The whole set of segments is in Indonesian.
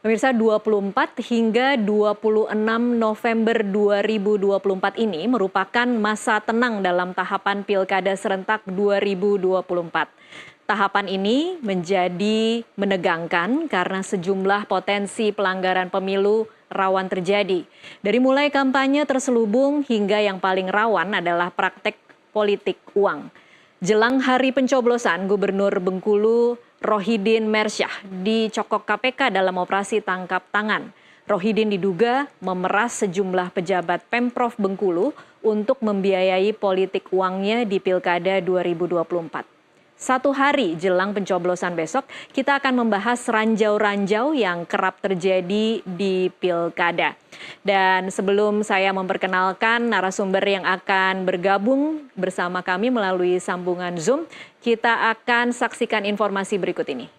Pemirsa, 24 hingga 26 November 2024 ini merupakan masa tenang dalam tahapan Pilkada Serentak 2024. Tahapan ini menjadi menegangkan karena sejumlah potensi pelanggaran pemilu rawan terjadi. Dari mulai kampanye terselubung hingga yang paling rawan adalah praktek politik uang. Jelang hari pencoblosan, Gubernur Bengkulu Rohidin Mersyah dicokok KPK dalam operasi tangkap tangan. Rohidin diduga memeras sejumlah pejabat Pemprov Bengkulu untuk membiayai politik uangnya di Pilkada 2024. Satu hari jelang pencoblosan besok, kita akan membahas ranjau-ranjau yang kerap terjadi di Pilkada. Dan sebelum saya memperkenalkan narasumber yang akan bergabung bersama kami melalui sambungan Zoom, kita akan saksikan informasi berikut ini.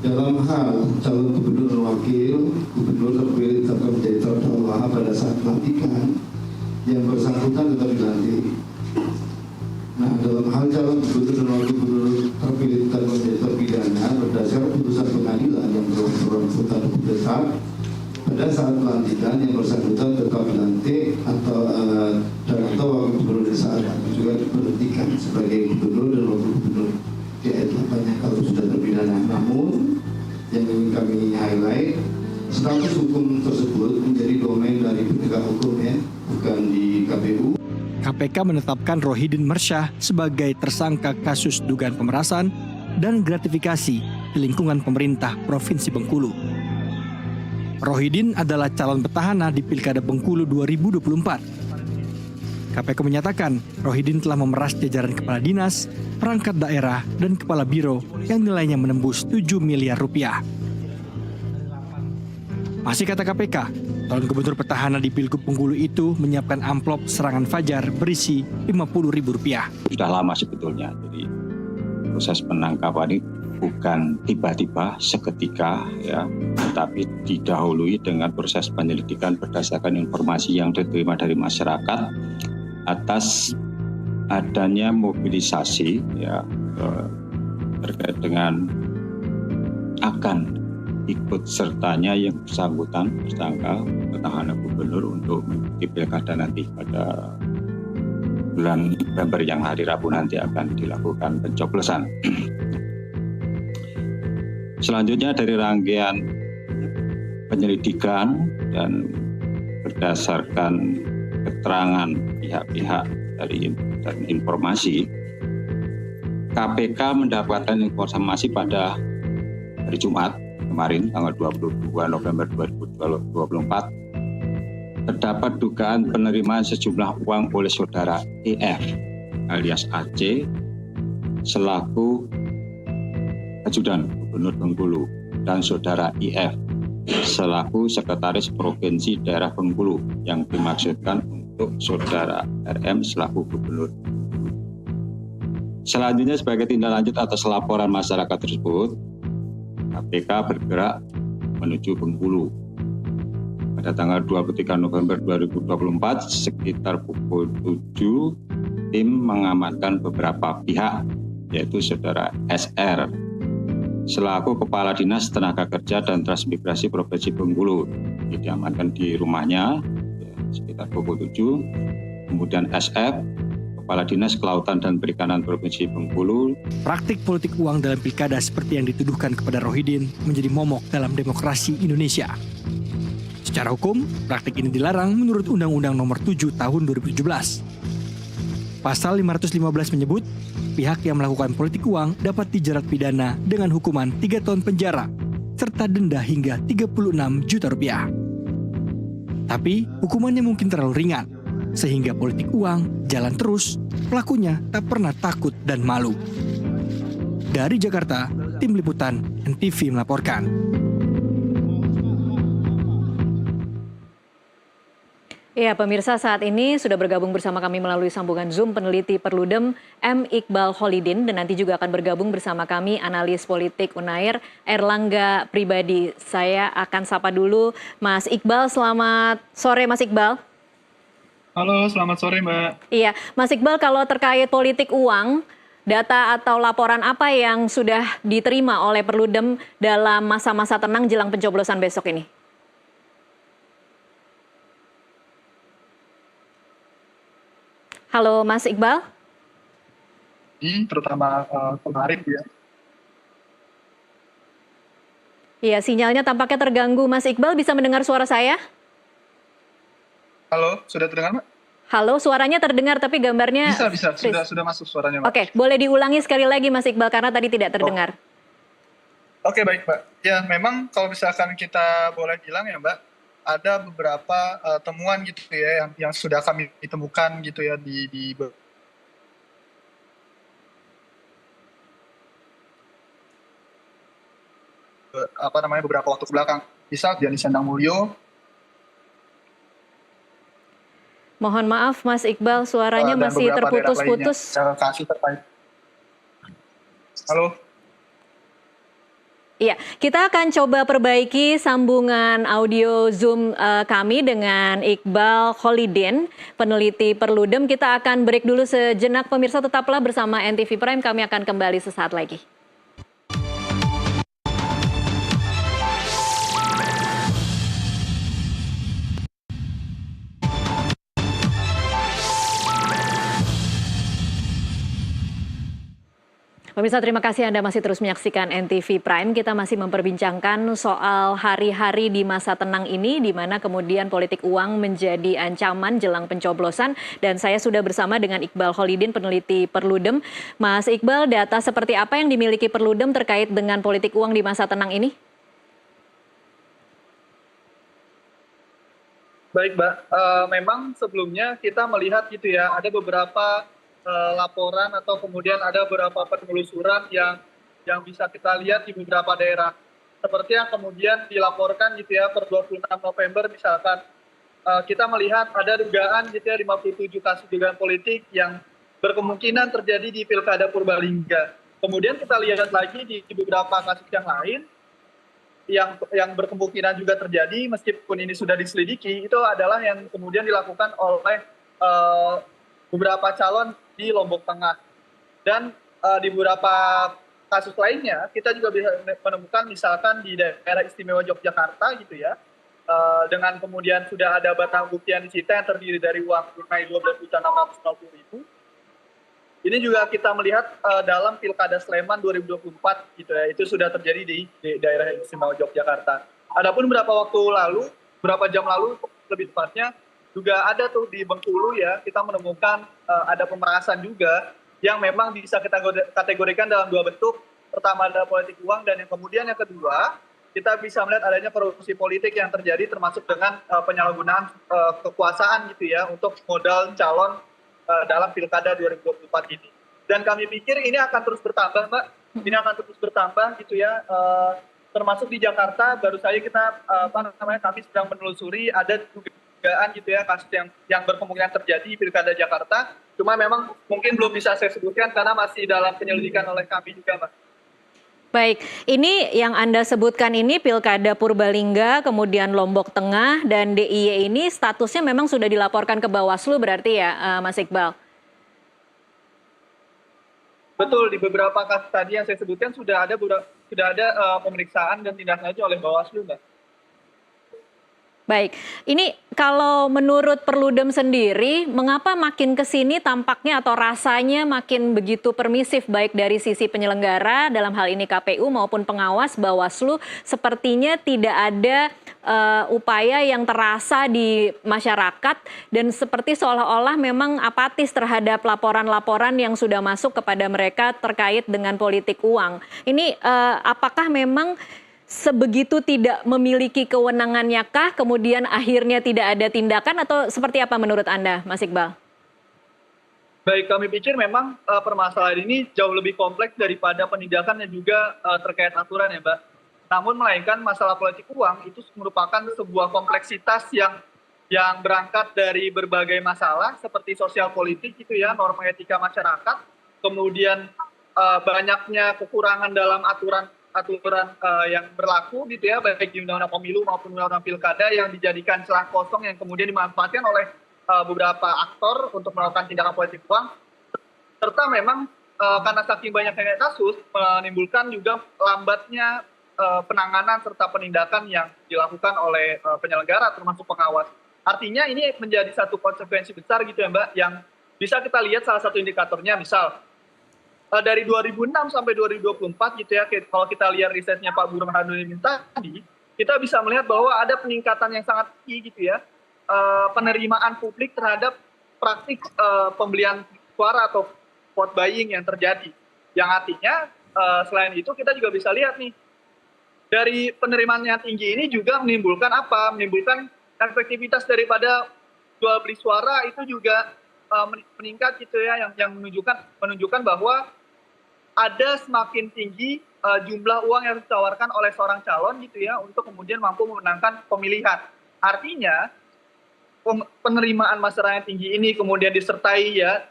Dalam hal calon gubernur dan wakil gubernur terpilih tetap menjadi terdakwa pada saat pelantikan, yang bersangkutan tetap dilantik. Nah, dalam hal calon gubernur dan wakil gubernur terpilih tetap menjadi terpidana berdasarkan putusan pengadilan yang bersangkutan tetap pada saat pelantikan yang bersangkutan tetap dilantik atau wakil gubernur di saat juga diberhentikan sebagai gubernur dan wakil gubernur di ayat 8-nya kalau sudah terpidana. Namun yang ingin kami highlight, status hukum tersebut menjadi domain dari penegak hukum, ya, bukan di KPU. KPK menetapkan Rohidin Mersyah sebagai tersangka kasus dugaan pemerasan dan gratifikasi di lingkungan pemerintah Provinsi Bengkulu. Rohidin adalah calon petahana di Pilkada Bengkulu 2024. KPK menyatakan Rohidin telah memeras jajaran kepala dinas, perangkat daerah, dan kepala biro yang nilainya menembus 7 miliar rupiah. Masih kata KPK, calon gubernur petahana di Pilgub Bengkulu itu menyiapkan amplop serangan fajar berisi Rp50.000. Sudah lama sebetulnya, jadi proses penangkapan ini bukan tiba-tiba seketika, ya, tetapi didahului dengan proses penyelidikan berdasarkan informasi yang diterima dari masyarakat atas adanya mobilisasi, ya, terkait dengan akan ikut sertanya yang bersangkutan tersangka petahana gubernur untuk mengikuti pilkada nanti pada bulan November yang hari Rabu nanti akan dilakukan pencoblosan. Selanjutnya dari rangkaian penyelidikan dan berdasarkan keterangan pihak-pihak dari informasi, KPK mendapatkan informasi pada hari Jumat kemarin tanggal 22 November 2024 terdapat dugaan penerimaan sejumlah uang oleh saudara EF alias AC selaku ajudan Gubernur Bengkulu dan saudara IF selaku sekretaris Provinsi Daerah Bengkulu yang dimaksudkan untuk saudara RM selaku Gubernur. Selanjutnya sebagai tindak lanjut atas laporan masyarakat tersebut, KPK bergerak menuju Bengkulu. Pada tanggal 23 November 2024, sekitar pukul 7, tim mengamankan beberapa pihak, yaitu saudara SR, selaku Kepala Dinas Tenaga Kerja dan Transmigrasi Provinsi Bengkulu. Diamankan di rumahnya, sekitar pukul 7. Kemudian SF, Kepala Dinas Kelautan dan Perikanan Provinsi Bengkulu. Praktik politik uang dalam pilkada seperti yang dituduhkan kepada Rohidin menjadi momok dalam demokrasi Indonesia. Secara hukum, praktik ini dilarang menurut Undang-Undang Nomor 7 Tahun 2017. Pasal 515 menyebut, pihak yang melakukan politik uang dapat dijerat pidana dengan hukuman 3 tahun penjara serta denda hingga 36 juta rupiah. Tapi, hukumannya mungkin terlalu ringan, sehingga politik uang jalan terus, pelakunya tak pernah takut dan malu. Dari Jakarta, tim liputan NTV melaporkan. Ya, pemirsa, saat ini sudah bergabung bersama kami melalui sambungan Zoom peneliti Perludem M. Iqbal Holidin, dan nanti juga akan bergabung bersama kami analis politik UNAIR Erlangga Pribadi. Saya akan sapa dulu Mas Iqbal. Selamat sore Mas Iqbal. Halo, selamat sore Mbak. Iya, Mas Iqbal, kalau terkait politik uang, Data atau laporan apa yang sudah diterima oleh Perludem dalam masa-masa tenang jelang pencoblosan besok ini? Halo Mas Iqbal. Terutama kemarin ya. Iya, sinyalnya tampaknya terganggu. Mas Iqbal bisa mendengar suara saya? Halo, sudah terdengar, Mbak? Halo, suaranya terdengar tapi gambarnya... Bisa. Sudah masuk suaranya, Mbak. Oke, boleh diulangi sekali lagi Mas Iqbal karena tadi tidak terdengar. Oke, baik, Mbak. Ya, memang kalau misalkan kita boleh bilang ya, Mbak, ada beberapa temuan gitu ya yang sudah kami temukan gitu ya di beberapa waktu belakang. Misal Dian Sendang Mulyo. Mohon maaf Mas Iqbal, suaranya masih terputus-putus. Kasih terkait. Halo. Iya, kita akan coba perbaiki sambungan audio Zoom kami dengan Iqbal Kholidin, peneliti Perludem. Kita akan break dulu sejenak, pemirsa tetaplah bersama NTV Prime, kami akan kembali sesaat lagi. Pemirsa, terima kasih Anda masih terus menyaksikan NTV Prime. Kita masih memperbincangkan soal hari-hari di masa tenang ini, di mana kemudian politik uang menjadi ancaman jelang pencoblosan. Dan saya sudah bersama dengan Iqbal Kholidin, peneliti Perludem. Mas Iqbal, data seperti apa yang dimiliki Perludem terkait dengan politik uang di masa tenang ini? Baik, Mbak. Memang sebelumnya kita melihat gitu ya, ada beberapa laporan atau kemudian ada beberapa penelusuran yang bisa kita lihat di beberapa daerah. Seperti yang kemudian dilaporkan gitu ya per 26 November misalkan, kita melihat ada dugaan gitu ya 57 kasus dugaan politik yang berkemungkinan terjadi di Pilkada Purbalingga. Kemudian kita lihat lagi di beberapa kasus yang lain yang berkemungkinan juga terjadi meskipun ini sudah diselidiki, itu adalah yang kemudian dilakukan oleh beberapa calon di Lombok Tengah. Dan di beberapa kasus lainnya kita juga bisa menemukan misalkan di daerah istimewa Yogyakarta gitu ya, dengan kemudian sudah ada barang bukti yang disita yang terdiri dari uang tunai 12.650.000. Ini juga kita melihat dalam Pilkada Sleman 2024 gitu ya, itu sudah terjadi di daerah istimewa Yogyakarta. Adapun beberapa jam lalu lebih tepatnya, juga ada tuh di Bengkulu ya, kita menemukan ada pemerasan juga yang memang bisa kita kategorikan dalam dua bentuk. Pertama adalah politik uang, dan yang kemudian yang kedua, kita bisa melihat adanya korupsi politik yang terjadi termasuk dengan penyalahgunaan kekuasaan gitu ya untuk modal calon dalam Pilkada 2024 ini. Dan kami pikir ini akan terus bertambah, Mbak. Ini akan terus bertambah gitu ya. Termasuk di Jakarta baru saja kita kami sedang menelusuri ada dugaan gitu ya kasus yang berkemungkinan terjadi di Pilkada Jakarta. Cuma memang mungkin belum bisa saya sebutkan karena masih dalam penyelidikan oleh kami juga, Mbak. Baik, ini yang Anda sebutkan ini Pilkada Purbalingga, kemudian Lombok Tengah, dan DIY ini statusnya memang sudah dilaporkan ke Bawaslu berarti ya, Mas Iqbal? Betul, di beberapa kasus tadi yang saya sebutkan sudah ada pemeriksaan dan tindak lanjut oleh Bawaslu, Mbak. Baik, ini kalau menurut Perludem sendiri, mengapa makin ke sini tampaknya atau rasanya makin begitu permisif baik dari sisi penyelenggara dalam hal ini KPU maupun pengawas Bawaslu, sepertinya tidak ada upaya yang terasa di masyarakat dan seperti seolah-olah memang apatis terhadap laporan-laporan yang sudah masuk kepada mereka terkait dengan politik uang. Ini apakah memang sebegitu tidak memiliki kewenangannya kah, kemudian akhirnya tidak ada tindakan, atau seperti apa menurut Anda, Mas Iqbal? Baik, kami pikir memang permasalahan ini jauh lebih kompleks daripada penindakan dan juga terkait aturan ya, Mbak. Namun melainkan masalah politik uang itu merupakan sebuah kompleksitas yang berangkat dari berbagai masalah seperti sosial politik gitu ya, norma etika masyarakat, kemudian banyaknya kekurangan dalam aturan yang berlaku gitu ya, baik di undang-undang pemilu maupun undang-undang pilkada yang dijadikan celah kosong yang kemudian dimanfaatkan oleh beberapa aktor untuk melakukan tindakan politik uang, serta memang karena saking banyaknya kasus menimbulkan juga lambatnya penanganan serta penindakan yang dilakukan oleh penyelenggara termasuk pengawas. Artinya ini menjadi satu konsekuensi besar gitu ya Mbak, yang bisa kita lihat salah satu indikatornya misal dari 2006 sampai 2024 gitu ya, kalau kita lihat risetnya Pak Burhanuddin tadi, kita bisa melihat bahwa ada peningkatan yang sangat tinggi gitu ya, penerimaan publik terhadap praktik pembelian suara atau vote buying yang terjadi. Yang artinya selain itu kita juga bisa lihat nih, dari penerimaan yang tinggi ini juga menimbulkan apa? Menimbulkan efektivitas daripada jual beli suara itu juga meningkat gitu ya, yang menunjukkan bahwa ada semakin tinggi jumlah uang yang ditawarkan oleh seorang calon gitu ya untuk kemudian mampu memenangkan pemilihan. Artinya penerimaan masyarakat yang tinggi ini kemudian disertai ya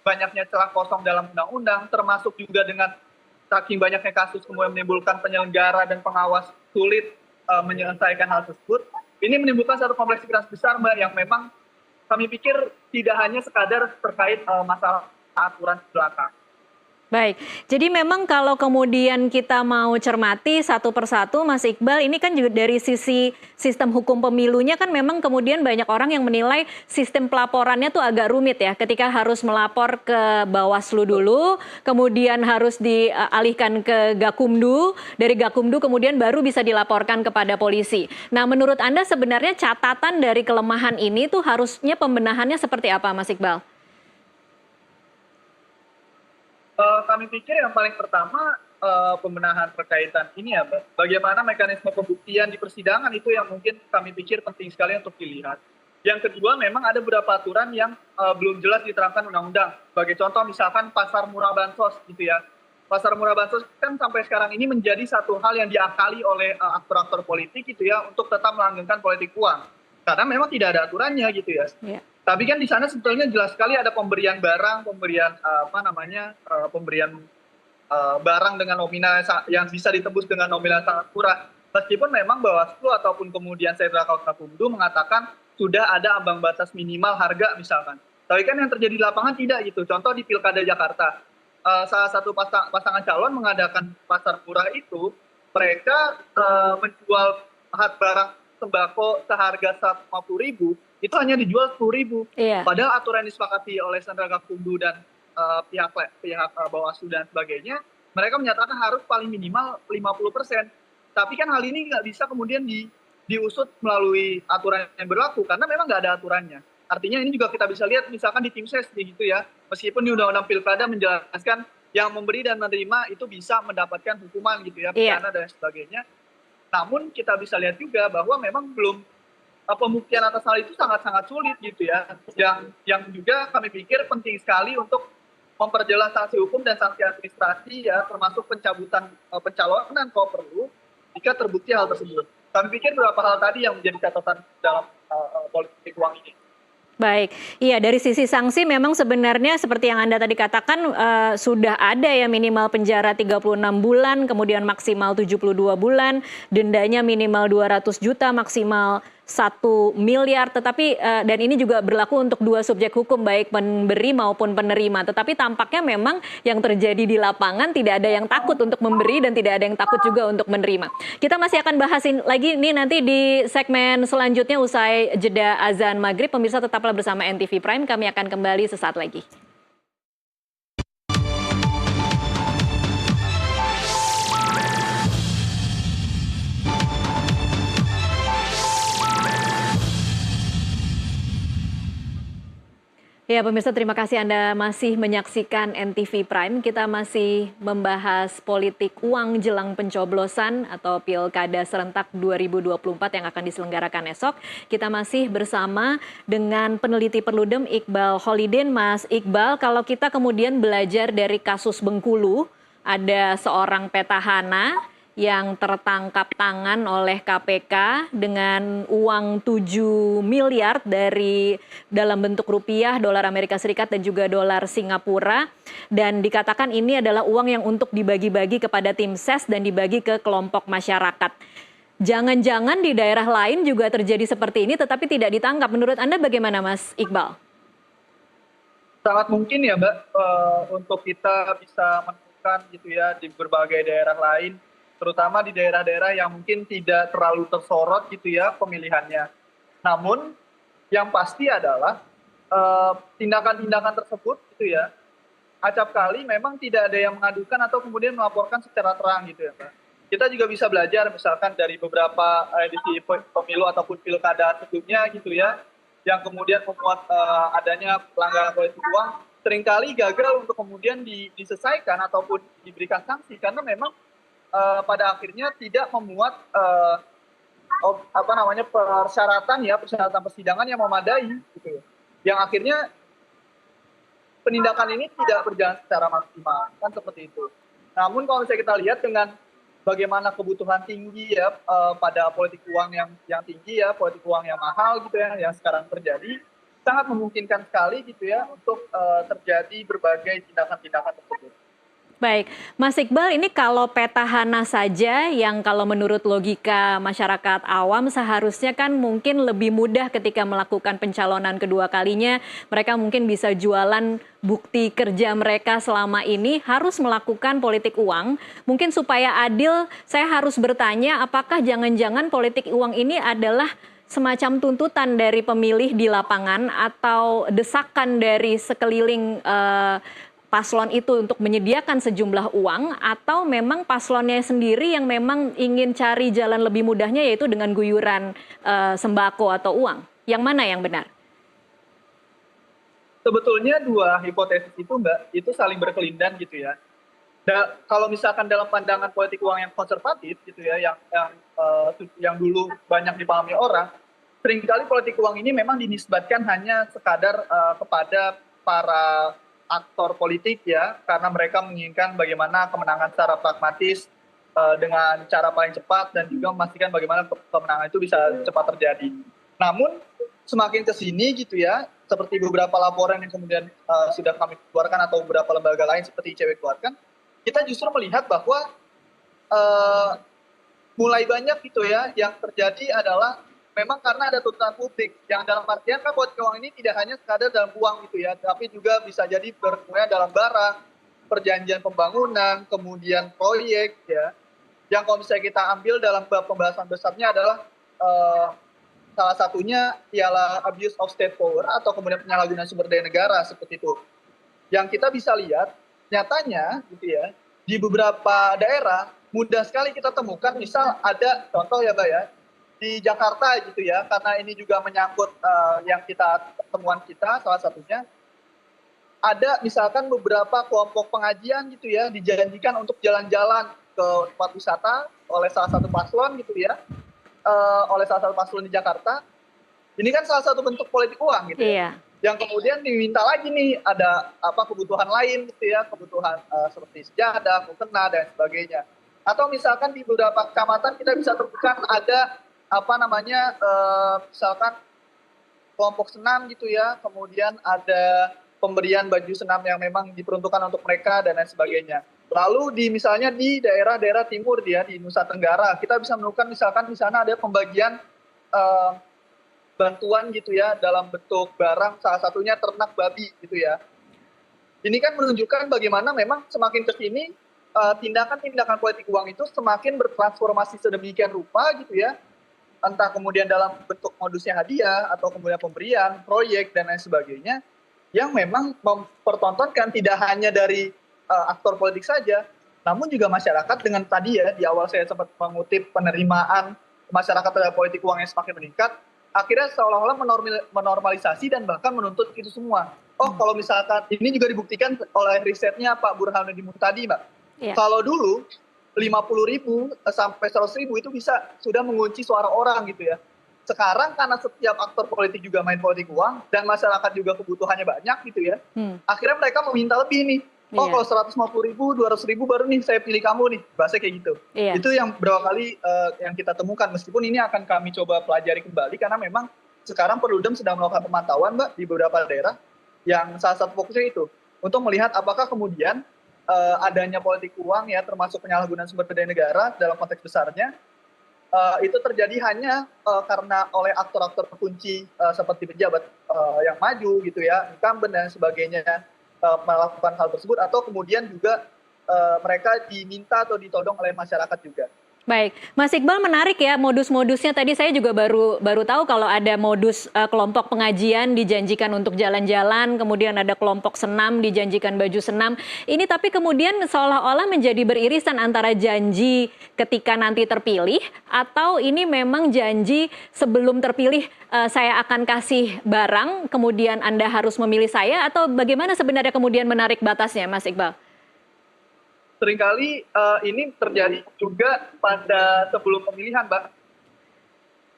banyaknya celah kosong dalam undang-undang, termasuk juga dengan saking banyaknya kasus kemudian menimbulkan penyelenggara dan pengawas sulit menyelesaikan hal tersebut. Ini menimbulkan satu kompleksitas besar Mbak, yang memang kami pikir tidak hanya sekadar terkait masalah aturan belakang. Baik, jadi memang kalau kemudian kita mau cermati satu persatu, Mas Iqbal, ini kan juga dari sisi sistem hukum pemilunya kan memang kemudian banyak orang yang menilai sistem pelaporannya tuh agak rumit ya, ketika harus melapor ke Bawaslu dulu, kemudian harus dialihkan ke Gakumdu, dari Gakumdu kemudian baru bisa dilaporkan kepada polisi. Nah, menurut Anda sebenarnya catatan dari kelemahan ini tuh harusnya pembenahannya seperti apa, Mas Iqbal? Kami pikir yang paling pertama pembenahan berkaitan ini ya, bagaimana mekanisme pembuktian di persidangan itu yang mungkin kami pikir penting sekali untuk dilihat. Yang kedua, memang ada beberapa aturan yang belum jelas diterangkan undang-undang. Sebagai contoh misalkan pasar murah bansos gitu ya. Pasar murah bansos kan sampai sekarang ini menjadi satu hal yang diakali oleh aktor-aktor politik gitu ya untuk tetap melanggengkan politik uang. Karena memang tidak ada aturannya gitu ya. Yeah. Tapi kan di sana sebetulnya jelas sekali ada pemberian barang, pemberian barang dengan nominal yang bisa ditebus dengan nominal sangat murah. Meskipun memang Bawaslu ataupun kemudian Sentral Gakumdu mengatakan sudah ada ambang batas minimal harga misalkan. Tapi kan yang terjadi di lapangan tidak gitu. Contoh di Pilkada Jakarta, salah satu pasangan calon mengadakan pasar murah itu, mereka menjual barang sembako seharga 150.000 itu hanya dijual 10.000. Iya. Padahal aturan yang disepakati oleh Sentral Gakumdu dan pihak Bawaslu dan sebagainya, mereka menyatakan harus paling minimal 50%. Tapi kan hal ini nggak bisa kemudian diusut melalui aturan yang berlaku karena memang nggak ada aturannya. Artinya ini juga kita bisa lihat misalkan di tim ses gitu ya, meskipun di Undang-Undang Pilkada menjelaskan yang memberi dan menerima itu bisa mendapatkan hukuman gitu ya, pidana dan sebagainya. Namun kita bisa lihat juga bahwa memang belum pembuktian atas hal itu sangat-sangat sulit gitu ya. Yang juga kami pikir penting sekali untuk memperjelas sanksi hukum dan sanksi administrasi ya, termasuk pencabutan pencalonan kalau perlu jika terbukti hal tersebut. Kami pikir beberapa hal tadi yang menjadi catatan dalam politik uang ini. Baik, iya dari sisi sanksi memang sebenarnya seperti yang Anda tadi katakan sudah ada ya minimal penjara 36 bulan, kemudian maksimal 72 bulan, dendanya minimal 200 juta, maksimal 1 miliar, tetapi dan ini juga berlaku untuk dua subjek hukum baik pemberi maupun penerima. Tetapi tampaknya memang yang terjadi di lapangan tidak ada yang takut untuk memberi dan tidak ada yang takut juga untuk menerima. Kita masih akan bahas lagi ini nanti di segmen selanjutnya usai jeda azan maghrib. Pemirsa tetaplah bersama NTV Prime, kami akan kembali sesaat lagi. Ya pemirsa, terima kasih Anda masih menyaksikan NTV Prime. Kita masih membahas politik uang jelang pencoblosan atau Pilkada Serentak 2024 yang akan diselenggarakan esok. Kita masih bersama dengan peneliti Perludem Iqbal Kholidin. Mas Iqbal, kalau kita kemudian belajar dari kasus Bengkulu, ada seorang petahana yang tertangkap tangan oleh KPK dengan uang 7 miliar dari dalam bentuk rupiah, dolar Amerika Serikat dan juga dolar Singapura, dan dikatakan ini adalah uang yang untuk dibagi-bagi kepada tim ses dan dibagi ke kelompok masyarakat. Jangan-jangan di daerah lain juga terjadi seperti ini tetapi tidak ditangkap. Menurut Anda bagaimana Mas Iqbal? Sangat mungkin ya Mbak, untuk kita bisa menemukan gitu ya di berbagai daerah lain, terutama di daerah-daerah yang mungkin tidak terlalu tersorot gitu ya pemilihannya. Namun yang pasti adalah tindakan-tindakan tersebut gitu ya, acap kali memang tidak ada yang mengadukan atau kemudian melaporkan secara terang gitu ya Mbak. Kita juga bisa belajar misalkan dari beberapa edisi pemilu ataupun pilkada sebelumnya gitu ya, yang kemudian memuat adanya pelanggaran politik uang, seringkali gagal untuk kemudian diselesaikan ataupun diberikan sanksi karena memang pada akhirnya tidak memuat persyaratan persidangan yang memadai gitu ya. Yang akhirnya penindakan ini tidak berjalan secara maksimal, kan seperti itu. Namun kalau misalnya kita lihat dengan bagaimana kebutuhan tinggi ya pada politik uang yang tinggi ya, politik uang yang mahal gitu ya, yang sekarang terjadi, sangat memungkinkan sekali gitu ya untuk terjadi berbagai tindakan-tindakan tersebut. Baik, Mas Iqbal, ini kalau petahana saja yang kalau menurut logika masyarakat awam seharusnya kan mungkin lebih mudah ketika melakukan pencalonan kedua kalinya. Mereka mungkin bisa jualan bukti kerja mereka selama ini, harus melakukan politik uang. Mungkin supaya adil, saya harus bertanya apakah jangan-jangan politik uang ini adalah semacam tuntutan dari pemilih di lapangan atau desakan dari sekeliling paslon itu untuk menyediakan sejumlah uang, atau memang paslonnya sendiri yang memang ingin cari jalan lebih mudahnya yaitu dengan guyuran sembako atau uang. Yang mana yang benar? Sebetulnya dua hipotesis itu Mbak, itu saling berkelindan gitu ya. Kalau misalkan dalam pandangan politik uang yang konservatif gitu ya, yang dulu banyak dipahami orang, seringkali politik uang ini memang dinisbatkan hanya sekadar kepada para aktor politik ya, karena mereka menginginkan bagaimana kemenangan secara pragmatis dengan cara paling cepat dan juga memastikan bagaimana kemenangan itu bisa cepat terjadi. Namun semakin ke sini gitu ya, seperti beberapa laporan yang kemudian sudah kami keluarkan atau beberapa lembaga lain seperti ICW keluarkan, kita justru melihat bahwa mulai banyak gitu ya yang terjadi adalah memang karena ada tuntutan publik yang dalam artian kan politik uang ini tidak hanya sekadar dalam uang gitu ya, tapi juga bisa jadi berkemudian dalam barang, perjanjian pembangunan, kemudian proyek ya. Yang kalau misalnya kita ambil dalam pembahasan besarnya adalah salah satunya ialah abuse of state power atau kemudian penyalahgunaan sumber daya negara seperti itu. Yang kita bisa lihat nyatanya gitu ya, di beberapa daerah mudah sekali kita temukan, misal ada contoh ya Mbak ya, di Jakarta gitu ya, karena ini juga menyangkut yang temuan kita salah satunya, ada misalkan beberapa kelompok pengajian gitu ya, dijanjikan untuk jalan-jalan ke tempat wisata oleh salah satu paslon gitu ya, oleh salah satu paslon di Jakarta. Ini kan salah satu bentuk politik uang gitu ya. Yang kemudian diminta lagi nih ada kebutuhan lain gitu ya, kebutuhan seperti sejadah, mukena dan sebagainya. Atau misalkan di beberapa kecamatan kita bisa temukan ada misalkan kelompok senam gitu ya, kemudian ada pemberian baju senam yang memang diperuntukkan untuk mereka dan lain sebagainya. Lalu misalnya di daerah-daerah timur dia di Nusa Tenggara, kita bisa menemukan misalkan di sana ada pembagian bantuan gitu ya dalam bentuk barang, salah satunya ternak babi gitu ya. Ini kan menunjukkan bagaimana memang semakin ke sini tindakan-tindakan politik uang itu semakin bertransformasi sedemikian rupa gitu ya. Entah kemudian dalam bentuk modusnya hadiah atau kemudian pemberian, proyek dan lain sebagainya, yang memang mempertontonkan tidak hanya dari aktor politik saja, namun juga masyarakat dengan tadi ya, di awal saya sempat mengutip penerimaan masyarakat terhadap politik uang yang semakin meningkat, akhirnya seolah-olah menormalisasi dan bahkan menuntut itu semua. Oh kalau misalkan, ini juga dibuktikan oleh risetnya Pak Burhanuddin Muhtadi Mbak, kalau dulu 50.000 sampai 100.000 itu sudah mengunci suara orang gitu ya. Sekarang karena setiap aktor politik juga main politik uang dan masyarakat juga kebutuhannya banyak gitu ya. Akhirnya mereka meminta lebih nih. Oh kalau 150.000, 200.000 baru nih saya pilih kamu nih. Bahasa kayak gitu. Itu yang berapa kali yang kita temukan. Meskipun ini akan kami coba pelajari kembali karena memang sekarang Perludem sedang melakukan pemantauan Mbak di beberapa daerah yang salah satu fokusnya itu untuk melihat apakah kemudian adanya politik uang ya termasuk penyalahgunaan sumber daya negara dalam konteks besarnya itu terjadi hanya karena oleh aktor-aktor kunci seperti pejabat yang maju gitu ya, incumbent dan sebagainya melakukan hal tersebut, atau kemudian juga mereka diminta atau ditodong oleh masyarakat juga. Baik, Mas Iqbal, menarik ya modus-modusnya. Tadi saya juga baru tahu kalau ada modus kelompok pengajian dijanjikan untuk jalan-jalan, kemudian ada kelompok senam dijanjikan baju senam. Ini tapi kemudian seolah-olah menjadi beririsan antara janji ketika nanti terpilih atau ini memang janji sebelum terpilih saya akan kasih barang, kemudian Anda harus memilih saya, atau bagaimana sebenarnya kemudian menarik batasnya, Mas Iqbal? Seringkali ini terjadi juga pada sebelum pemilihan, Mbak.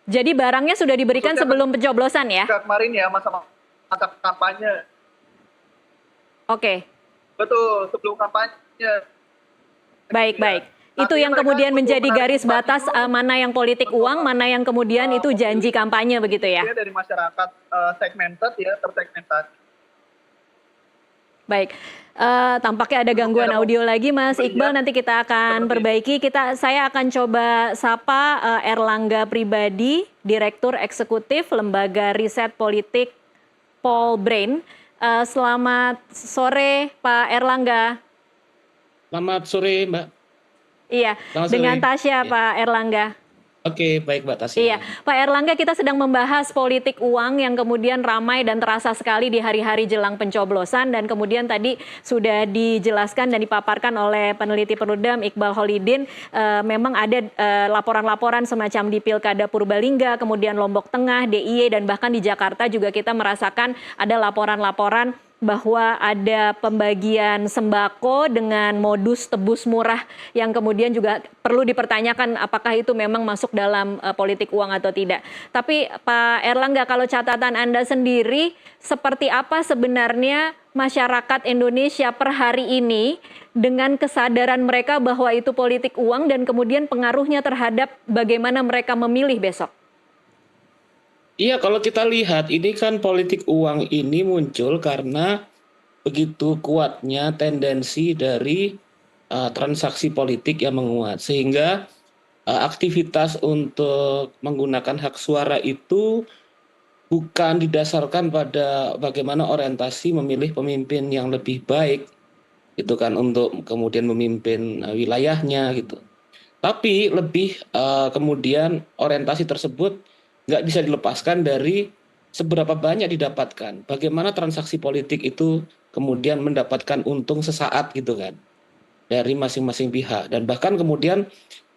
Jadi barangnya sudah diberikan sebelum pencoblosan ya? Kemarin ya, masa kampanye. Oke. Betul, sebelum kampanye. Baik. Itu yang kemudian menjadi garis batas mana yang politik uang, mana yang kemudian itu janji kampanye begitu ya? Dari masyarakat segmented ya, tersegmentasi. Baik, tampaknya ada gangguan audio lagi, Mas Iqbal. Nanti kita akan perbaiki. Saya akan coba sapa Erlangga Pribadi, Direktur Eksekutif Lembaga Riset Politik Polbrain. Selamat sore, Pak Erlangga. Selamat sore, Mbak. Iya, dengan Tasya, Pak Erlangga. Oke, baik Mbak Tasya. Iya, Pak Erlangga, kita sedang membahas politik uang yang kemudian ramai dan terasa sekali di hari-hari jelang pencoblosan, dan kemudian tadi sudah dijelaskan dan dipaparkan oleh peneliti Perludem Iqbal Holidin, memang ada laporan-laporan semacam di Pilkada Purbalingga, kemudian Lombok Tengah, DIY, dan bahkan di Jakarta juga kita merasakan ada laporan-laporan bahwa ada pembagian sembako dengan modus tebus murah yang kemudian juga perlu dipertanyakan apakah itu memang masuk dalam politik uang atau tidak. Tapi Pak Erlangga, kalau catatan Anda sendiri, seperti apa sebenarnya masyarakat Indonesia per hari ini dengan kesadaran mereka bahwa itu politik uang dan kemudian pengaruhnya terhadap bagaimana mereka memilih besok? Iya, kalau kita lihat ini kan politik uang ini muncul karena begitu kuatnya tendensi dari transaksi politik yang menguat, sehingga aktivitas untuk menggunakan hak suara itu bukan didasarkan pada bagaimana orientasi memilih pemimpin yang lebih baik, gitu kan, untuk kemudian memimpin wilayahnya gitu. Tapi lebih kemudian orientasi tersebut nggak bisa dilepaskan dari seberapa banyak didapatkan. Bagaimana transaksi politik itu kemudian mendapatkan untung sesaat gitu kan dari masing-masing pihak. Dan bahkan kemudian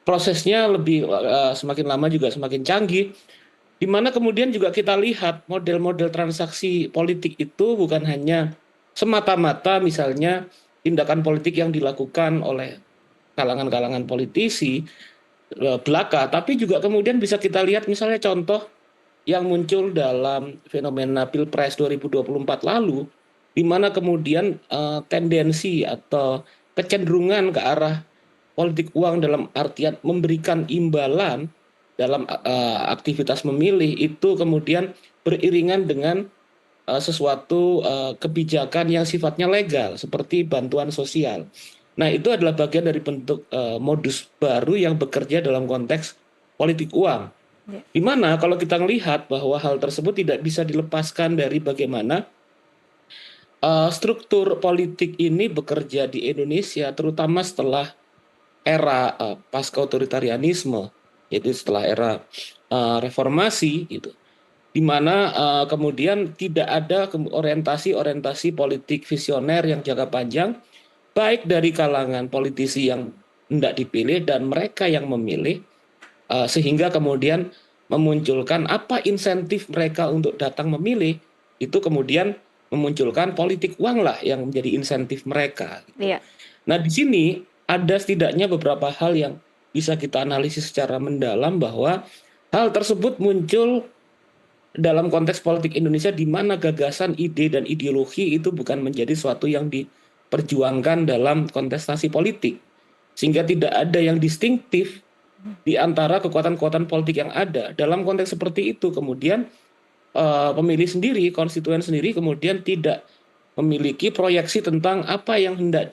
prosesnya lebih semakin lama juga semakin canggih. Di mana kemudian juga kita lihat model-model transaksi politik itu bukan hanya semata-mata misalnya tindakan politik yang dilakukan oleh kalangan-kalangan politisi belaka, tapi juga kemudian bisa kita lihat misalnya contoh yang muncul dalam fenomena Pilpres 2024 lalu, di mana kemudian tendensi atau kecenderungan ke arah politik uang dalam artian memberikan imbalan dalam aktivitas memilih itu kemudian beriringan dengan sesuatu kebijakan yang sifatnya legal seperti bantuan sosial. Nah, itu adalah bagian dari bentuk modus baru yang bekerja dalam konteks politik uang. Di mana kalau kita melihat bahwa hal tersebut tidak bisa dilepaskan dari bagaimana struktur politik ini bekerja di Indonesia, terutama setelah era pasca otoritarianisme, yaitu setelah era reformasi, gitu. Di mana kemudian tidak ada orientasi politik visioner yang jangka panjang, baik dari kalangan politisi yang hendak dipilih dan mereka yang memilih, sehingga kemudian memunculkan apa insentif mereka untuk datang memilih, itu kemudian memunculkan politik uang lah yang menjadi insentif mereka. Iya. Nah, di sini ada setidaknya beberapa hal yang bisa kita analisis secara mendalam bahwa hal tersebut muncul dalam konteks politik Indonesia di mana gagasan, ide, dan ideologi itu bukan menjadi suatu yang diperjuangkan dalam kontestasi politik. Sehingga tidak ada yang distintif di antara kekuatan-kekuatan politik yang ada. Dalam konteks seperti itu kemudian pemilih sendiri, konstituen sendiri kemudian tidak memiliki proyeksi tentang apa yang hendak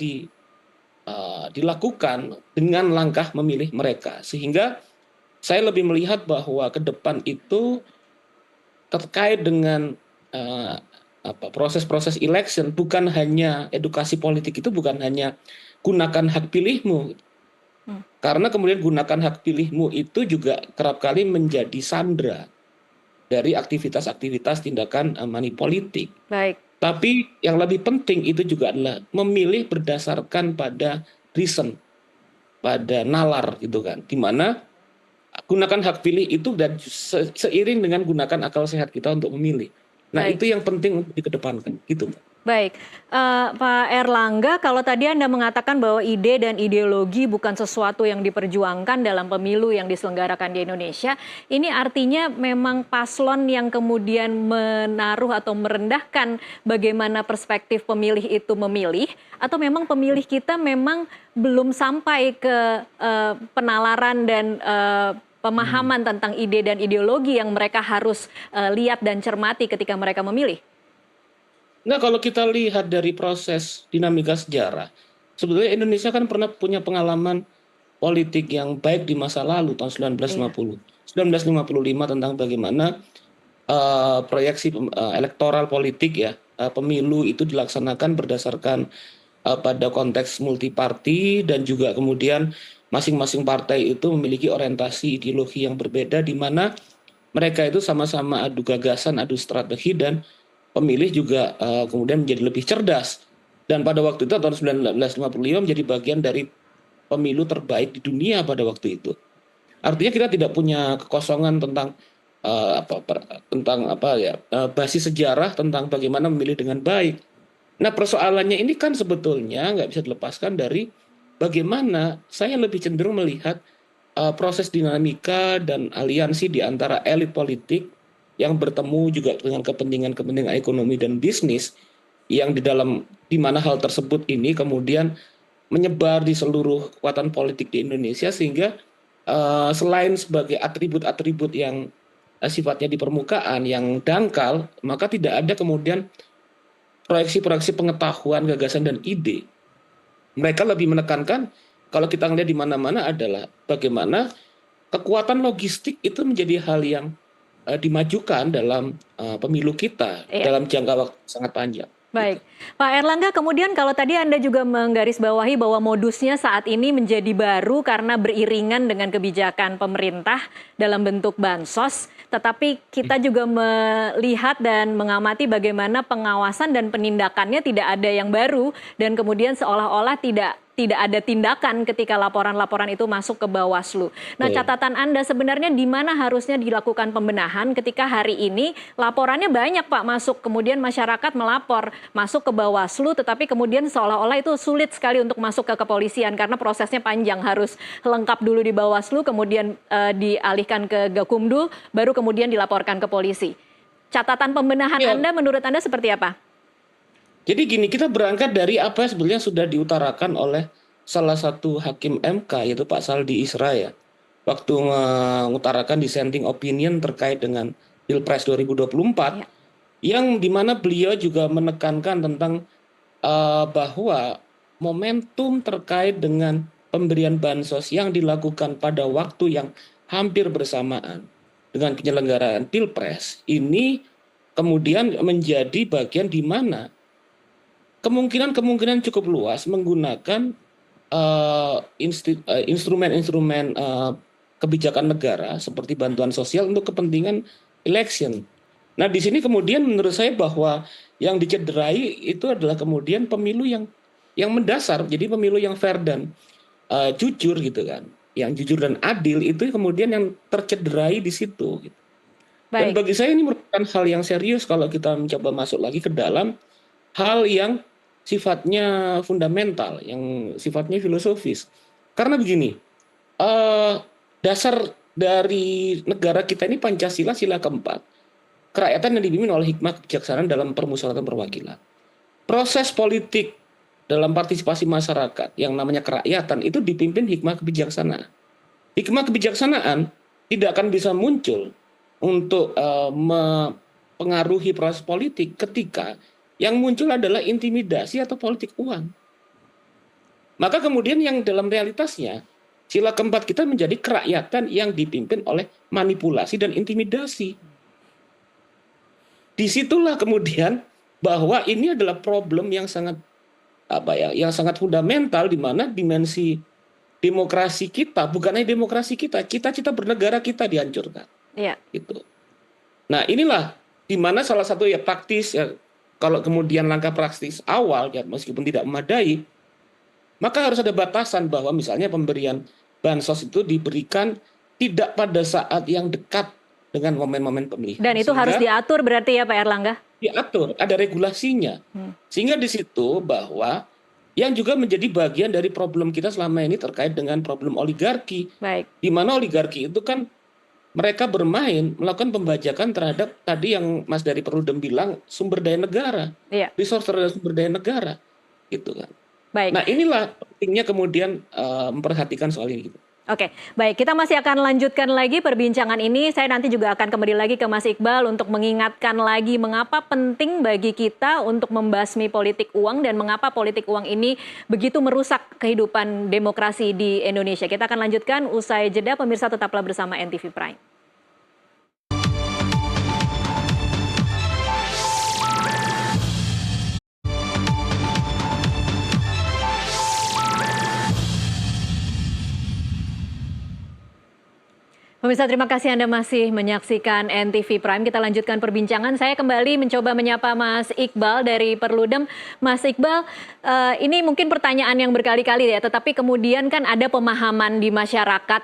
dilakukan dengan langkah memilih mereka. Sehingga saya lebih melihat bahwa ke depan itu terkait dengan proses-proses election, bukan hanya edukasi politik itu bukan hanya gunakan hak pilihmu. Karena kemudian gunakan hak pilihmu itu juga kerap kali menjadi sandra dari aktivitas-aktivitas tindakan money politik. Baik. Tapi yang lebih penting itu juga adalah memilih berdasarkan pada reason, pada nalar gitu kan. Di mana gunakan hak pilih itu dan seiring dengan gunakan akal sehat kita untuk memilih. Nah, Baik. itu yang penting untuk dikedepankan gitu. Baik, Pak Erlangga, kalau tadi Anda mengatakan bahwa ide dan ideologi bukan sesuatu yang diperjuangkan dalam pemilu yang diselenggarakan di Indonesia, ini artinya memang paslon yang kemudian menaruh atau merendahkan bagaimana perspektif pemilih itu memilih, atau memang pemilih kita memang belum sampai ke penalaran dan pemahaman tentang ide dan ideologi yang mereka harus lihat dan cermati ketika mereka memilih? Nah, kalau kita lihat dari proses dinamika sejarah, sebetulnya Indonesia kan pernah punya pengalaman politik yang baik di masa lalu tahun 1950, 1955 tentang bagaimana proyeksi elektoral politik ya, pemilu itu dilaksanakan berdasarkan pada konteks multiparti dan juga kemudian masing-masing partai itu memiliki orientasi ideologi yang berbeda di mana mereka itu sama-sama adu gagasan, adu strategi dan pemilih juga kemudian menjadi lebih cerdas. Dan pada waktu itu tahun 1955 menjadi bagian dari pemilu terbaik di dunia pada waktu itu. Artinya kita tidak punya kekosongan tentang basis sejarah tentang bagaimana memilih dengan baik. Nah, persoalannya ini kan sebetulnya nggak bisa dilepaskan dari bagaimana saya lebih cenderung melihat proses dinamika dan aliansi di antara elit politik yang bertemu juga dengan kepentingan-kepentingan ekonomi dan bisnis yang di mana hal tersebut ini kemudian menyebar di seluruh kekuatan politik di Indonesia sehingga selain sebagai atribut-atribut yang sifatnya di permukaan yang dangkal, maka tidak ada kemudian proyeksi-proyeksi pengetahuan, gagasan dan ide. Mereka lebih menekankan kalau kita melihat di mana-mana adalah bagaimana kekuatan logistik itu menjadi hal yang dimajukan dalam pemilu kita dalam jangka waktu sangat panjang. Baik, Pak Erlangga, kemudian kalau tadi Anda juga menggarisbawahi bahwa modusnya saat ini menjadi baru karena beriringan dengan kebijakan pemerintah dalam bentuk bansos, tetapi kita juga melihat dan mengamati bagaimana pengawasan dan penindakannya tidak ada yang baru dan kemudian seolah-olah tidak ada tindakan ketika laporan-laporan itu masuk ke Bawaslu. Nah, catatan Anda sebenarnya di mana harusnya dilakukan pembenahan ketika hari ini laporannya banyak Pak masuk, kemudian masyarakat melapor, masuk ke Bawaslu, tetapi kemudian seolah-olah itu sulit sekali untuk masuk ke kepolisian karena prosesnya panjang, harus lengkap dulu di Bawaslu, kemudian dialihkan ke Gakumdu, baru kemudian dilaporkan ke polisi. Catatan pembenahan Anda menurut Anda seperti apa? Jadi gini, kita berangkat dari apa yang sebenarnya sudah diutarakan oleh salah satu hakim MK, yaitu Pak Saldi Isra ya, waktu mengutarakan dissenting opinion terkait dengan Pilpres 2024, yang dimana beliau juga menekankan tentang bahwa momentum terkait dengan pemberian bansos yang dilakukan pada waktu yang hampir bersamaan dengan penyelenggaraan Pilpres, ini kemudian menjadi bagian di mana kemungkinan cukup luas menggunakan instrumen-instrumen kebijakan negara seperti bantuan sosial untuk kepentingan election. Nah, di sini kemudian menurut saya bahwa yang dicederai itu adalah kemudian pemilu yang mendasar, jadi pemilu yang fair dan jujur gitu kan, yang jujur dan adil itu kemudian yang tercederai di situ. Gitu. Dan bagi saya ini merupakan hal yang serius kalau kita mencoba masuk lagi ke dalam hal yang sifatnya fundamental, yang sifatnya filosofis. Karena begini, dasar dari negara kita ini Pancasila, sila keempat. Kerakyatan yang dipimpin oleh hikmah kebijaksanaan dalam permusyawaratan perwakilan. Proses politik dalam partisipasi masyarakat yang namanya kerakyatan itu dipimpin hikmah kebijaksanaan. Hikmah kebijaksanaan tidak akan bisa muncul untuk mempengaruhi proses politik ketika yang muncul adalah intimidasi atau politik uang. Maka kemudian yang dalam realitasnya Sila keempat kita menjadi kerakyatan yang dipimpin oleh manipulasi dan intimidasi. Disitulah kemudian bahwa ini adalah problem yang sangat yang sangat fundamental, di mana dimensi demokrasi kita, bukan hanya demokrasi kita, cita-cita bernegara kita dihancurkan. Iya. Gitu. Nah, inilah di mana salah satu ya praktis ya, kalau kemudian langkah praktis awal ya meskipun tidak memadai, maka harus ada batasan bahwa misalnya pemberian bansos itu diberikan tidak pada saat yang dekat dengan momen-momen pemilihan. Dan itu harus diatur berarti ya Pak Erlangga? Diatur, ada regulasinya. Sehingga di situ bahwa yang juga menjadi bagian dari problem kita selama ini terkait dengan problem oligarki. Baik. Di mana oligarki itu kan mereka bermain, melakukan pembajakan terhadap tadi yang Mas dari Perludem bilang sumber daya negara, resource terhadap sumber daya negara, gitu kan. Baik. Nah inilah pentingnya kemudian memperhatikan soal ini. Oke, baik. Kita masih akan lanjutkan lagi perbincangan ini. Saya nanti juga akan kembali lagi ke Mas Iqbal untuk mengingatkan lagi mengapa penting bagi kita untuk membasmi politik uang dan mengapa politik uang ini begitu merusak kehidupan demokrasi di Indonesia. Kita akan lanjutkan usai jeda. Pemirsa tetaplah bersama NTV Prime. Pemirsa, terima kasih Anda masih menyaksikan NTV Prime. Kita lanjutkan perbincangan. Saya kembali mencoba menyapa Mas Iqbal dari Perludem. Mas Iqbal, ini mungkin pertanyaan yang berkali-kali ya, tetapi kemudian kan ada pemahaman di masyarakat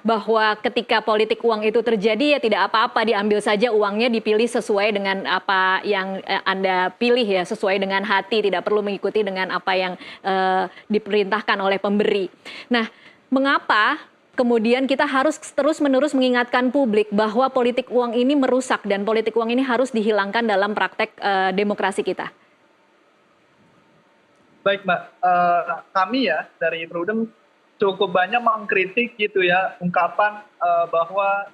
bahwa ketika politik uang itu terjadi ya tidak apa-apa, diambil saja uangnya, dipilih sesuai dengan apa yang Anda pilih ya, sesuai dengan hati, tidak perlu mengikuti dengan apa yang diperintahkan oleh pemberi. Nah, mengapa kemudian kita harus terus-menerus mengingatkan publik bahwa politik uang ini merusak dan politik uang ini harus dihilangkan dalam praktek demokrasi kita? Baik Mbak, kami ya dari Perludem cukup banyak mengkritik gitu ya ungkapan bahwa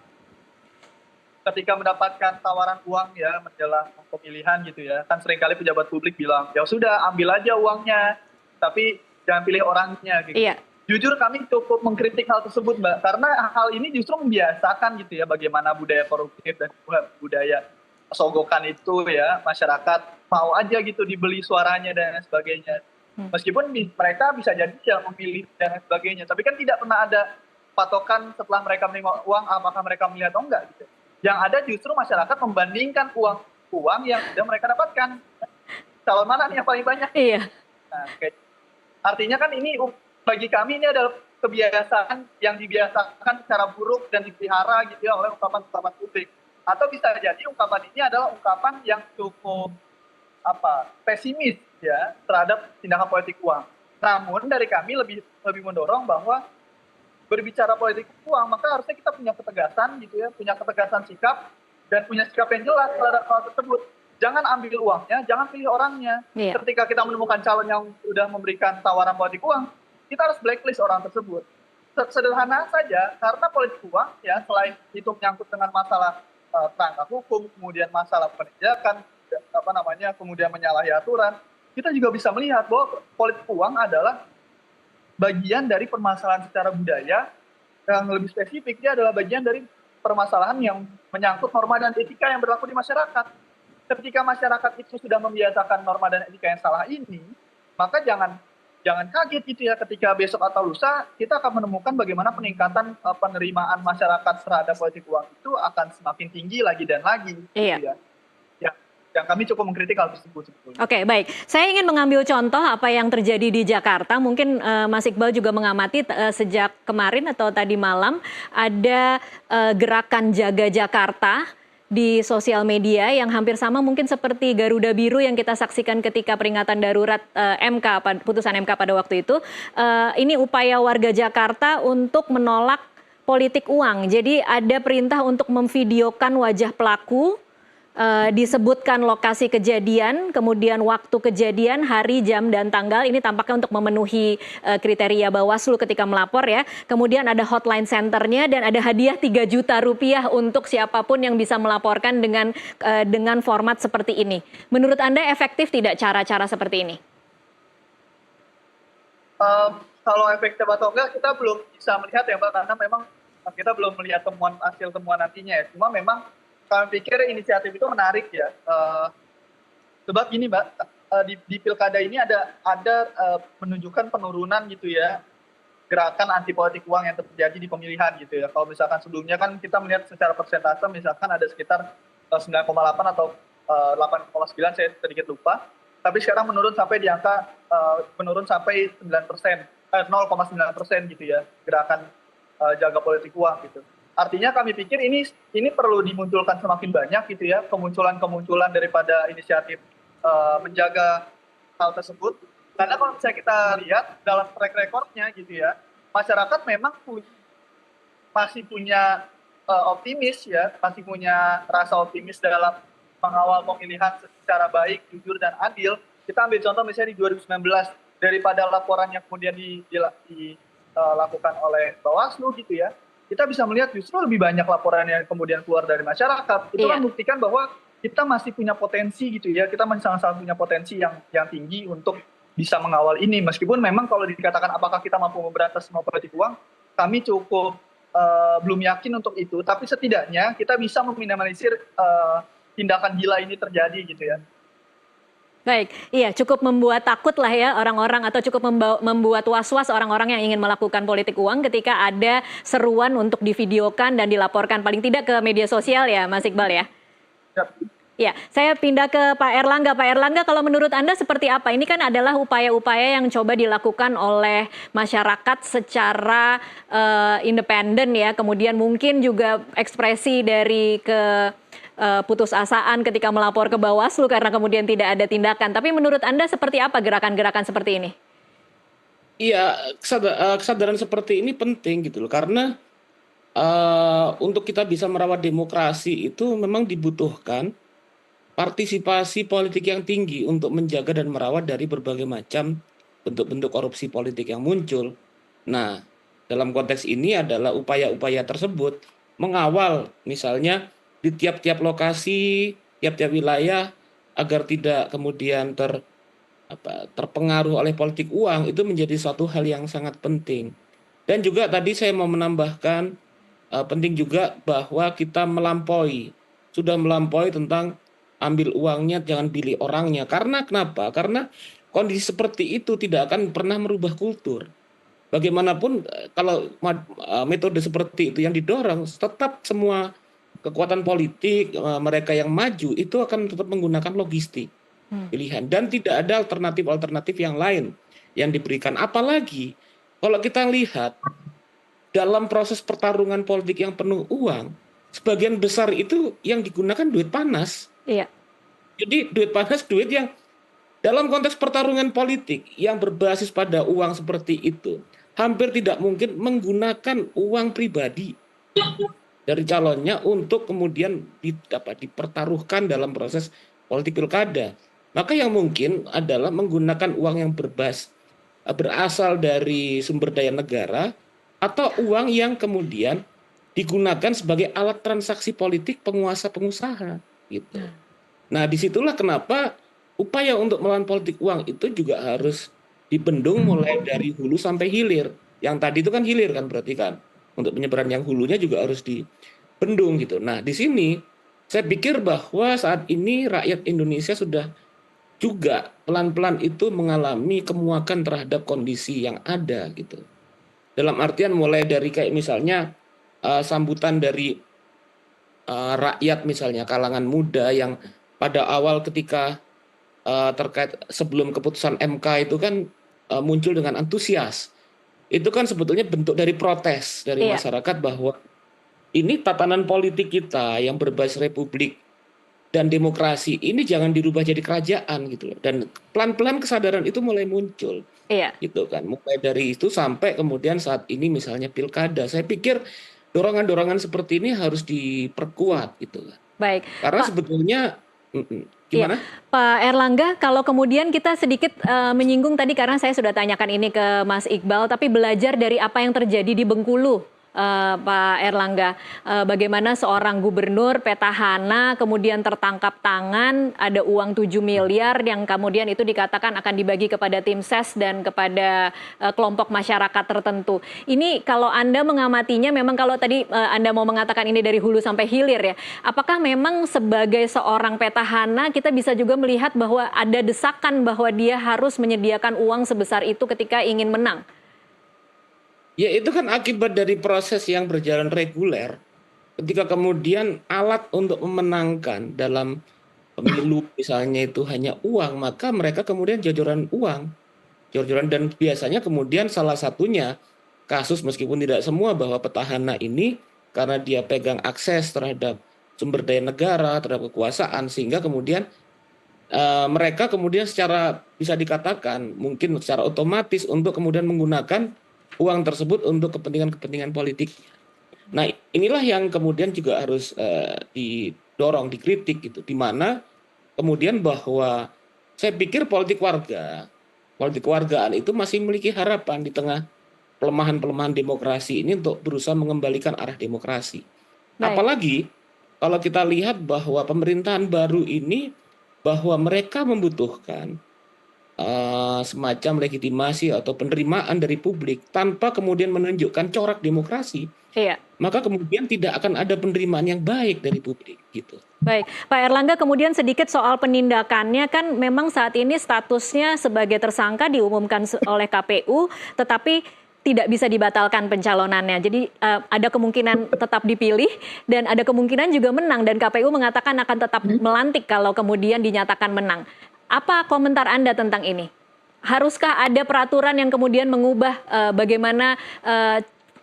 ketika mendapatkan tawaran uang ya menjelang pemilihan gitu ya, kan seringkali pejabat publik bilang ya sudah ambil aja uangnya tapi jangan pilih orangnya gitu. Iya. Jujur kami cukup mengkritik hal tersebut Mbak, karena hal ini justru membiasakan gitu ya bagaimana budaya koruptif dan budaya sogokan itu ya, masyarakat mau aja gitu dibeli suaranya dan sebagainya. Meskipun mereka bisa jadi tidak memilih dan sebagainya, tapi kan tidak pernah ada patokan setelah mereka menerima uang apakah mereka melihat atau enggak gitu. Yang ada justru masyarakat membandingkan uang yang sudah mereka dapatkan. Calon mana nih yang paling banyak? Iya. Nah, artinya kan ini bagi kami ini adalah kebiasaan yang dibiasakan secara buruk dan dipelihara gitu ya oleh ungkapan-ungkapan publik. Atau bisa jadi ungkapan ini adalah ungkapan yang cukup pesimis ya terhadap tindakan politik uang. Namun dari kami lebih mendorong bahwa berbicara politik uang maka harusnya kita punya ketegasan gitu ya, punya ketegasan sikap dan punya sikap yang jelas terhadap hal tersebut. Jangan ambil uangnya, jangan pilih orangnya. Iya. Ketika kita menemukan calon yang sudah memberikan tawaran politik uang, kita harus blacklist orang tersebut. Sederhana saja, karena politik uang ya selain itu menyangkut dengan masalah perangkat hukum, kemudian masalah penindakan, kemudian menyalahi aturan, kita juga bisa melihat bahwa politik uang adalah bagian dari permasalahan secara budaya yang lebih spesifik, dia adalah bagian dari permasalahan yang menyangkut norma dan etika yang berlaku di masyarakat. Ketika masyarakat itu sudah membiasakan norma dan etika yang salah ini, maka jangan kaget gitu ya ketika besok atau lusa kita akan menemukan bagaimana peningkatan penerimaan masyarakat terhadap politik uang itu akan semakin tinggi lagi dan lagi. Iya. Gitu ya. Yang kami cukup mengkritik hal tersebut sebetulnya. Oke, baik. Saya ingin mengambil contoh apa yang terjadi di Jakarta. Mungkin Mas Iqbal juga mengamati sejak kemarin atau tadi malam ada gerakan Jaga Jakarta di sosial media yang hampir sama mungkin seperti Garuda Biru yang kita saksikan ketika peringatan darurat putusan MK pada waktu itu. Ini upaya warga Jakarta untuk menolak politik uang. Jadi ada perintah untuk memvideokan wajah pelaku, disebutkan lokasi kejadian, kemudian waktu kejadian, hari, jam, dan tanggal. Ini tampaknya untuk memenuhi kriteria Bawaslu ketika melapor ya. Kemudian ada hotline centernya dan ada hadiah 3 juta rupiah untuk siapapun yang bisa melaporkan dengan format seperti ini. Menurut Anda efektif tidak cara-cara seperti ini? kalau efektif atau enggak kita belum bisa melihat ya Mbak, karena memang kita belum melihat hasil temuan nantinya ya. Cuma memang kami pikir inisiatif itu menarik ya. Sebab gini Mbak, di pilkada ini ada menunjukkan penurunan gitu ya, gerakan anti politik uang yang terjadi di pemilihan gitu ya. Kalau misalkan sebelumnya kan kita melihat secara persentase misalkan ada sekitar 9,8 atau 8,9, saya sedikit lupa. Tapi sekarang menurun sampai di angka menurun sampai 9%, 0,9% gitu ya, gerakan jaga politik uang gitu. Artinya kami pikir ini perlu dimunculkan semakin banyak gitu ya, kemunculan daripada inisiatif menjaga hal tersebut. Karena kalau misalnya kita lihat dalam track recordnya gitu ya, masyarakat memang masih punya optimis ya, masih punya rasa optimis dalam mengawal pemilihan secara baik, jujur dan adil. Kita ambil contoh misalnya di 2019, daripada laporan yang kemudian dilakukan oleh Bawaslu gitu ya, kita bisa melihat justru lebih banyak laporan yang kemudian keluar dari masyarakat. Itu kan membuktikan bahwa kita masih punya potensi gitu ya, kita masih sangat-sangat punya potensi yang tinggi untuk bisa mengawal ini. Meskipun memang kalau dikatakan apakah kita mampu memberantas semua politik uang, kami cukup belum yakin untuk itu, tapi setidaknya kita bisa meminimalisir tindakan gila ini terjadi gitu ya. Baik, iya cukup membuat takut lah ya orang-orang atau cukup membuat was-was orang-orang yang ingin melakukan politik uang ketika ada seruan untuk divideokan dan dilaporkan paling tidak ke media sosial ya Mas Iqbal ya? Ya, saya pindah ke Pak Erlangga. Pak Erlangga, kalau menurut Anda seperti apa? Ini kan adalah upaya-upaya yang coba dilakukan oleh masyarakat secara independen ya, kemudian mungkin juga ekspresi dari putusasaan ketika melapor ke Bawaslu karena kemudian tidak ada tindakan. Tapi menurut Anda seperti apa gerakan-gerakan seperti ini? Iya, kesadaran seperti ini penting gitu loh, karena untuk kita bisa merawat demokrasi itu memang dibutuhkan partisipasi politik yang tinggi untuk menjaga dan merawat dari berbagai macam bentuk-bentuk korupsi politik yang muncul. Nah, dalam konteks ini adalah upaya-upaya tersebut mengawal misalnya di tiap-tiap lokasi, tiap-tiap wilayah agar tidak kemudian terpengaruh oleh politik uang, itu menjadi suatu hal yang sangat penting. Dan juga tadi saya mau menambahkan penting juga bahwa kita sudah melampaui tentang ambil uangnya jangan pilih orangnya. Karena kenapa? Karena kondisi seperti itu tidak akan pernah merubah kultur. Bagaimanapun kalau metode seperti itu yang didorong, tetap semua kekuatan politik mereka yang maju itu akan tetap menggunakan logistik pilihan dan tidak ada alternatif yang lain yang diberikan. Apalagi kalau kita lihat dalam proses pertarungan politik yang penuh uang, sebagian besar itu yang digunakan duit panas. Iya. Jadi duit panas, duit yang dalam konteks pertarungan politik yang berbasis pada uang seperti itu, hampir tidak mungkin menggunakan uang pribadi dari calonnya untuk kemudian dipertaruhkan dalam proses politik pilkada. Maka yang mungkin adalah menggunakan uang yang berasal dari sumber daya negara atau uang yang kemudian digunakan sebagai alat transaksi politik penguasa-pengusaha gitu. Nah, disitulah kenapa upaya untuk melawan politik uang itu juga harus dibendung mulai dari hulu sampai hilir. Yang tadi itu kan hilir kan berarti kan. Untuk penyebaran yang hulunya juga harus dibendung gitu. Nah, di sini saya pikir bahwa saat ini rakyat Indonesia sudah juga pelan-pelan itu mengalami kemuakan terhadap kondisi yang ada gitu. Dalam artian mulai dari kayak misalnya sambutan dari rakyat misalnya kalangan muda yang pada awal ketika terkait sebelum keputusan MK itu kan muncul dengan antusias. Itu kan sebetulnya bentuk dari protes dari masyarakat bahwa ini tatanan politik kita yang berbasis republik dan demokrasi ini jangan dirubah jadi kerajaan gitu loh. Dan pelan-pelan kesadaran itu mulai muncul. Gitu kan. Mulai dari itu sampai kemudian saat ini misalnya pilkada. Saya pikir dorongan-dorongan seperti ini harus diperkuat gitu kan. Baik. Karena sebetulnya gimana? Pak Erlangga, kalau kemudian kita sedikit menyinggung tadi karena saya sudah tanyakan ini ke Mas Iqbal, tapi belajar dari apa yang terjadi di Bengkulu Pak Erlangga, bagaimana seorang gubernur petahana kemudian tertangkap tangan, ada uang 7 miliar yang kemudian itu dikatakan akan dibagi kepada tim ses dan kepada kelompok masyarakat tertentu. Ini kalau Anda mengamatinya, memang kalau tadi Anda mau mengatakan ini dari hulu sampai hilir ya, apakah memang sebagai seorang petahana kita bisa juga melihat bahwa ada desakan bahwa dia harus menyediakan uang sebesar itu ketika ingin menang? Ya itu kan akibat dari proses yang berjalan reguler. Ketika kemudian alat untuk memenangkan dalam pemilu misalnya itu hanya uang, maka mereka kemudian jajaran uang. Jor-joran, dan biasanya kemudian salah satunya kasus, meskipun tidak semua, bahwa petahana ini karena dia pegang akses terhadap sumber daya negara, terhadap kekuasaan, sehingga kemudian mereka kemudian secara bisa dikatakan mungkin secara otomatis untuk kemudian menggunakan uang tersebut untuk kepentingan-kepentingan politik. Nah, inilah yang kemudian juga harus didorong, dikritik gitu, di mana kemudian bahwa saya pikir politik kewargaan itu masih memiliki harapan di tengah pelemahan-pelemahan demokrasi ini untuk berusaha mengembalikan arah demokrasi. Baik. Apalagi kalau kita lihat bahwa pemerintahan baru ini bahwa mereka membutuhkan semacam legitimasi atau penerimaan dari publik tanpa kemudian menunjukkan corak demokrasi, Iya. maka kemudian tidak akan ada penerimaan yang baik dari publik gitu. Baik, Pak Erlangga, kemudian sedikit soal penindakannya, kan memang saat ini statusnya sebagai tersangka diumumkan oleh KPU, tetapi tidak bisa dibatalkan pencalonannya. Jadi ada kemungkinan tetap dipilih dan ada kemungkinan juga menang, dan KPU mengatakan akan tetap melantik kalau kemudian dinyatakan menang. Apa komentar Anda tentang ini? Haruskah ada peraturan yang kemudian mengubah bagaimana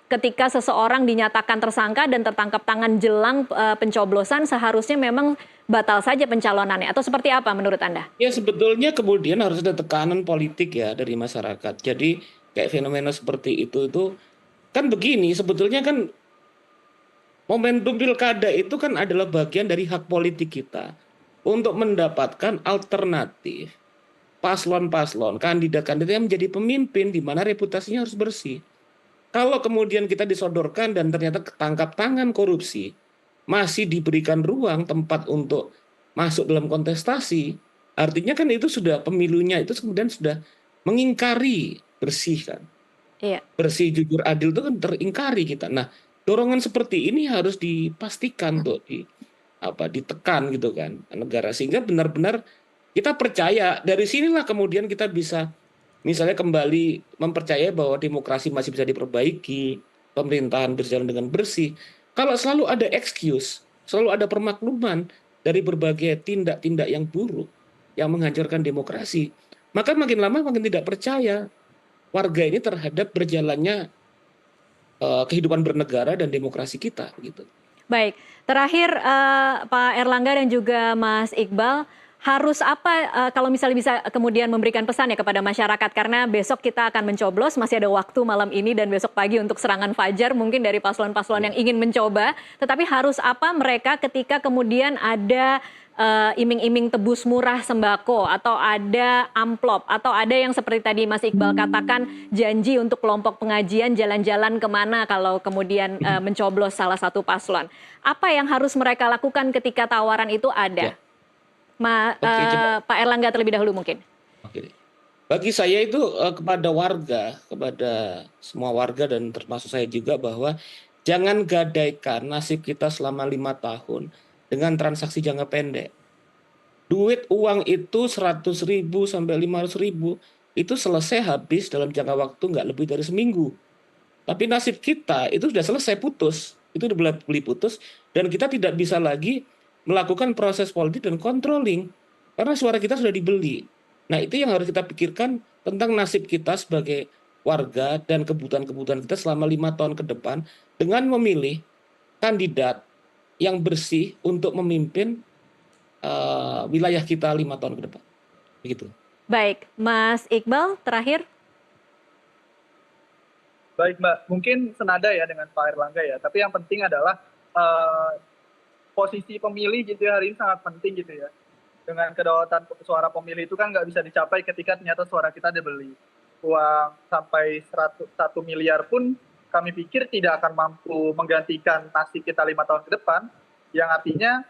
ketika seseorang dinyatakan tersangka dan tertangkap tangan jelang pencoblosan, seharusnya memang batal saja pencalonannya, atau seperti apa menurut Anda? Ya sebetulnya kemudian harus ada tekanan politik ya dari masyarakat. Jadi kayak fenomena seperti itu kan begini, sebetulnya kan momentum pilkada itu kan adalah bagian dari hak politik kita untuk mendapatkan alternatif paslon-paslon, kandidat-kandidat yang menjadi pemimpin di mana reputasinya harus bersih. Kalau kemudian kita disodorkan dan ternyata ketangkap tangan korupsi, masih diberikan ruang tempat untuk masuk dalam kontestasi, artinya kan itu sudah pemilunya itu kemudian sudah mengingkari bersih kan. Iya. Bersih, jujur, adil itu kan teringkari kita. Nah, dorongan seperti ini harus dipastikan untuk ditekan gitu kan negara, sehingga benar-benar kita percaya. Dari sinilah kemudian kita bisa misalnya kembali mempercayai bahwa demokrasi masih bisa diperbaiki, pemerintahan berjalan dengan bersih. Kalau selalu ada excuse, selalu ada permakluman dari berbagai tindak-tindak yang buruk yang menghancurkan demokrasi, maka makin lama makin tidak percaya warga ini terhadap berjalannya kehidupan bernegara dan demokrasi kita gitu. Baik, terakhir Pak Erlangga dan juga Mas Iqbal, harus apa kalau misalnya bisa kemudian memberikan pesan ya kepada masyarakat, karena besok kita akan mencoblos, masih ada waktu malam ini dan besok pagi untuk serangan fajar mungkin dari paslon-paslon yang ingin mencoba, tetapi harus apa mereka ketika kemudian ada iming-iming tebus murah sembako, atau ada amplop, atau ada yang seperti tadi Mas Iqbal katakan janji untuk kelompok pengajian jalan-jalan kemana kalau kemudian mencoblos salah satu paslon. Apa yang harus mereka lakukan ketika tawaran itu ada? Pak Erlangga terlebih dahulu mungkin. Oke. Bagi saya itu kepada warga, kepada semua warga dan termasuk saya juga, bahwa jangan gadaikan nasib kita selama 5 tahun dengan transaksi jangka pendek. Duit uang itu 100.000 sampai 500.000 itu selesai habis dalam jangka waktu nggak lebih dari seminggu. Tapi nasib kita itu sudah selesai, putus. Itu udah beli putus, dan kita tidak bisa lagi melakukan proses politik dan controlling karena suara kita sudah dibeli. Nah, itu yang harus kita pikirkan tentang nasib kita sebagai warga dan kebutuhan-kebutuhan kita selama 5 tahun ke depan dengan memilih kandidat yang bersih untuk memimpin wilayah kita 5 tahun ke depan. Begitu. Baik, Mas Iqbal terakhir. Baik Mbak, mungkin senada ya dengan Pak Erlangga ya, tapi yang penting adalah posisi pemilih gitu ya, hari ini sangat penting gitu ya. Dengan kedaulatan suara pemilih itu kan nggak bisa dicapai ketika ternyata suara kita dibeli. Uang sampai 1 miliar pun kami pikir tidak akan mampu menggantikan nasib kita 5 tahun ke depan, yang artinya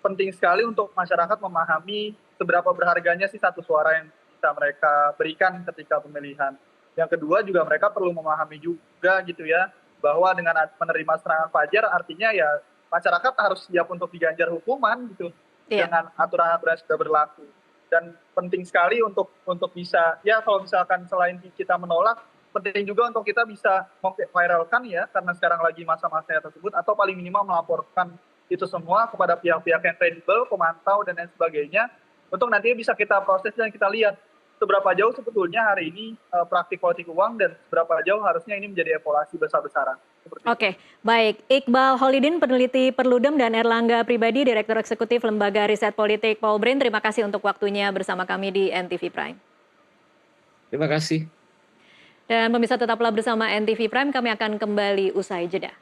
penting sekali untuk masyarakat memahami seberapa berharganya sih satu suara yang bisa mereka berikan ketika pemilihan. Yang kedua juga mereka perlu memahami juga gitu ya, bahwa dengan menerima serangan fajar artinya ya masyarakat harus siap untuk diganjar hukuman gitu dengan aturan-aturan yang sudah berlaku. Dan penting sekali untuk bisa, ya kalau misalkan selain kita menolak, penting juga untuk kita bisa memviralkan ya, karena sekarang lagi masa-masanya tersebut, atau paling minimal melaporkan itu semua kepada pihak-pihak yang kredibel, pemantau, dan lain sebagainya, untuk nantinya bisa kita proses dan kita lihat seberapa jauh sebetulnya hari ini praktik politik uang dan seberapa jauh harusnya ini menjadi evaluasi besar-besaran. Oke, baik. Iqbal Holidin, peneliti Perludem, dan Erlangga Pribadi, Direktur Eksekutif Lembaga Riset Politik Polbrin, terima kasih untuk waktunya bersama kami di NTV Prime. Terima kasih. Dan pemirsa tetaplah bersama NTV Prime, kami akan kembali usai jeda.